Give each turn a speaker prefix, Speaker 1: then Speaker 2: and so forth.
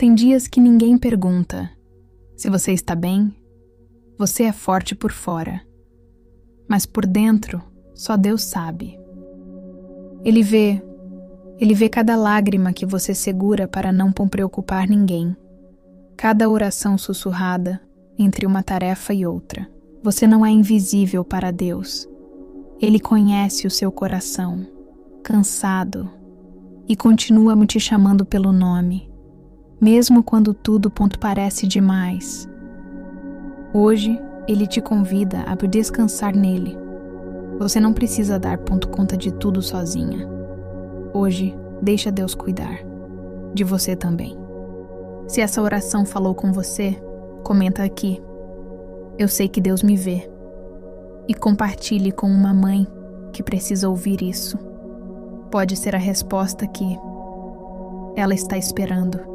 Speaker 1: Tem dias que ninguém pergunta se você está bem. Você é forte por fora, mas por dentro só Deus sabe. Ele vê cada lágrima que você segura para não preocupar ninguém, cada oração sussurrada entre uma tarefa e outra. Você não é invisível para Deus. Ele conhece o seu coração, cansado, e continua te chamando pelo nome, mesmo quando tudo parece demais. Hoje, Ele te convida a descansar nele. Você não precisa dar conta de tudo sozinha. Hoje, deixa Deus cuidar de você também. Se essa oração falou com você, comenta aqui. Eu sei que Deus me vê. E compartilhe com uma mãe que precisa ouvir isso. Pode ser a resposta que ela está esperando.